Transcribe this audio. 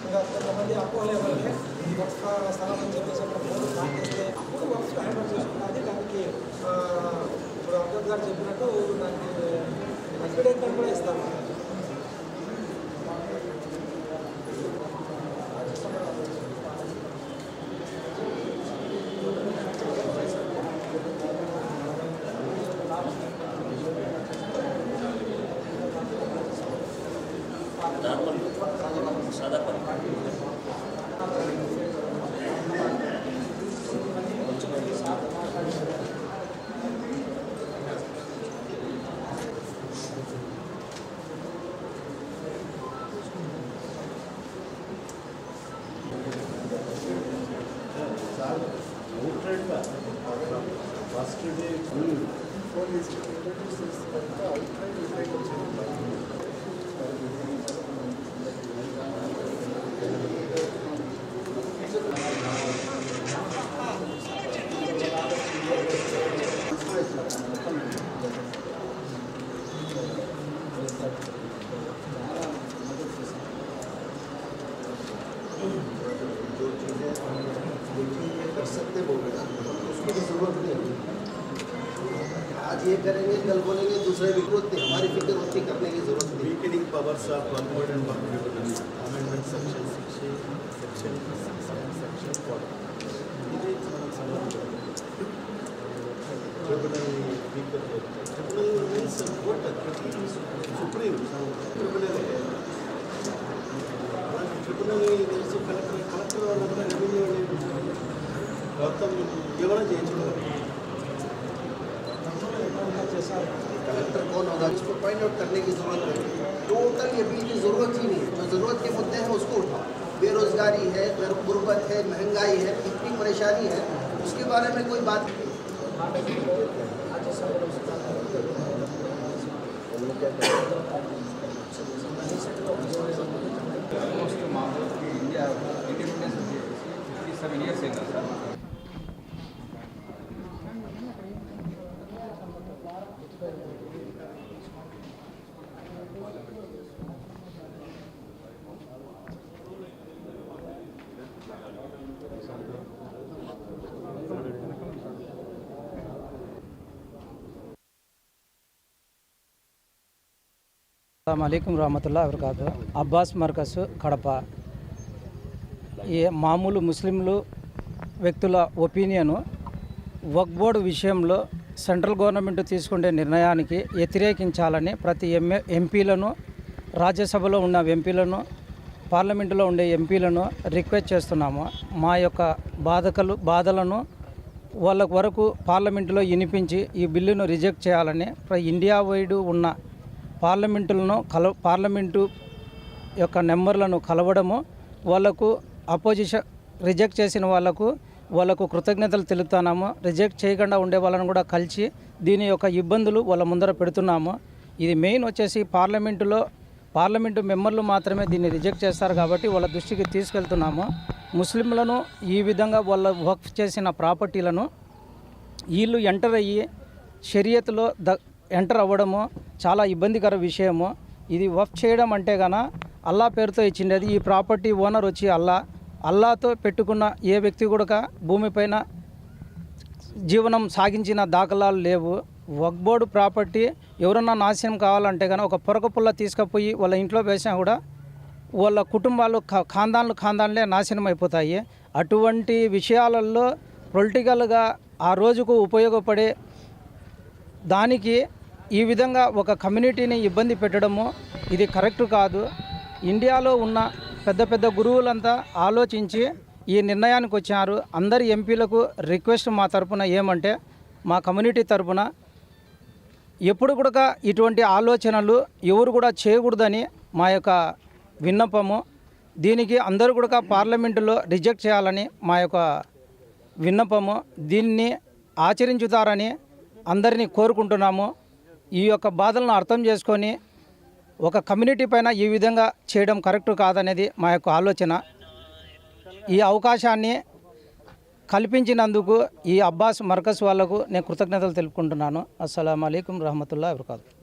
ఇంకా కొంతమంది అపోహలే వల్లే ఒక్క స్థలం అని చెప్పేసి అక్కడ బోర్డు పాటిస్తే అప్పుడు వర్క్స్ హ్యాండ్ ఓవర్ చేసుకుంటుంది. దానికి ఇప్పుడు అబ్దుల్ గారు చెప్పినట్టు దానికి ఎవిడెన్స్ కూడా ఇస్తాను. First day, before this, कर सकते बोल रहे हैं, उसकी भी जरूरत नहीं है। आज ये करेंगे, कल बोलेंगे, दूसरे भी जरूरत नहीं, हमारी फिक्र उतनी करने की जरूरत नहीं। Weakening powers of one word and one amendment section 60 section 4 ఇది మనం సమర్థించాలి. Tribunal speaker tribunal means court supreme tribunal tribunal తెలుసు. కలెక్టర్ వాళ్ళంతా రెవెన్యూ మొత్తం వివరణ చేయించుకోవాలి. कलेक्टर कौन होगा इसको फाइंड आउट करने की जरूरत है। टोटल ये बिल की जरूरत ही नहीं है। जो जरूरत के मुद्दे हैं उसको उठाओ। बेरोजगारी है, गुर्बत है, महंगाई है, इतनी परेशानी है, उसके बारे में कोई बात नहीं। अस्सलामुअलैकुम रहमतुल्लाहि वबरकातुहू. అబ్బాస్ మర్కజ్ కడప. ఈ మామూలు ముస్లింలు వ్యక్తుల ఒపీనియను వక్ఫ్ బోర్డు విషయంలో సెంట్రల్ గవర్నమెంట్ తీసుకునే నిర్ణయానికి వ్యతిరేకించాలని ప్రతి ఎంపీలను, రాజ్యసభలో ఉన్న ఎంపీలను, పార్లమెంటులో ఉండే ఎంపీలను రిక్వెస్ట్ చేస్తున్నాము. మా యొక్క బాధలను వాళ్ళ వరకు పార్లమెంటులో వినిపించి ఈ బిల్లును రిజెక్ట్ చేయాలని ఇండియా వైడ్ ఉన్న పార్లమెంటు యొక్క నెంబర్లను కలవడము, వాళ్లకు అపోజిషన్ రిజెక్ట్ చేసిన వాళ్ళకు కృతజ్ఞతలు తెలుపుతున్నాము. రిజెక్ట్ చేయకుండా ఉండే వాళ్ళను కూడా కలిసి దీని యొక్క ఇబ్బందులు వాళ్ళ ముందర పెడుతున్నాము. ఇది మెయిన్ వచ్చేసి పార్లమెంటు మెంబర్లు మాత్రమే దీన్ని రిజెక్ట్ చేస్తారు కాబట్టి వాళ్ళ దృష్టికి తీసుకెళ్తున్నాము. ముస్లింలను ఈ విధంగా వాళ్ళ వక్ఫ్ చేసిన ప్రాపర్టీలను వీళ్ళు ఎంటర్ అయ్యి షరియత్లో ఎంటర్ అవ్వడము చాలా ఇబ్బందికర విషయము. ఇది వక్ఫ్ చేయడం అంటే గాన అల్లా పేరుతో ఇచ్చిండేది. ఈ ప్రాపర్టీ ఓనర్ వచ్చి అల్లాతో పెట్టుకున్న ఏ వ్యక్తి కూడా భూమిపైన జీవనం సాగించిన దాఖలాలు లేవు. వక్ఫ్ బోర్డు ప్రాపర్టీ ఎవరన్నా నాశనం కావాలంటే కానీ ఒక పొరక పుల్ల తీసుకుపోయి వాళ్ళ ఇంట్లో వేసినా కూడా వాళ్ళ కుటుంబాలు ఖాందాన్లే నాశనం అయిపోతాయి. అటువంటి విషయాలలో పొలిటికల్గా ఆ రోజుకు ఉపయోగపడే దానికి ఈ విధంగా ఒక కమ్యూనిటీని ఇబ్బంది పెట్టడము ఇది కరెక్ట్ కాదు. ఇండియాలో ఉన్న పెద్ద గురువులంతా ఆలోచించి ఈ నిర్ణయానికి వచ్చారు. అందరి ఎంపీలకు రిక్వెస్ట్ మా తరపున ఏమంటే, మా కమ్యూనిటీ తరపున ఎప్పుడు కూడా ఇటువంటి ఆలోచనలు ఎవరు కూడా చేయకూడదని మా యొక్క విన్నపము. దీనికి అందరూ కూడా పార్లమెంటులో రిజెక్ట్ చేయాలని మా యొక్క విన్నపము. దీన్ని ఆచరించుతారని అందరినీ కోరుకుంటున్నాము. ఈ యొక్క బాధలను అర్థం చేసుకొని ఒక కమ్యూనిటీ పైన ఈ విధంగా చేయడం కరెక్ట్ కాదనేది మా యొక్క ఆలోచన. ఈ అవకాశాన్ని కల్పించినందుకు ఈ అబ్బాస్ మర్కజ్ వాళ్లకు నేను కృతజ్ఞతలు తెలుపుకుంటున్నాను. అస్సలాము అలైకుం రహమతుల్లాహి వబరకాతుహు.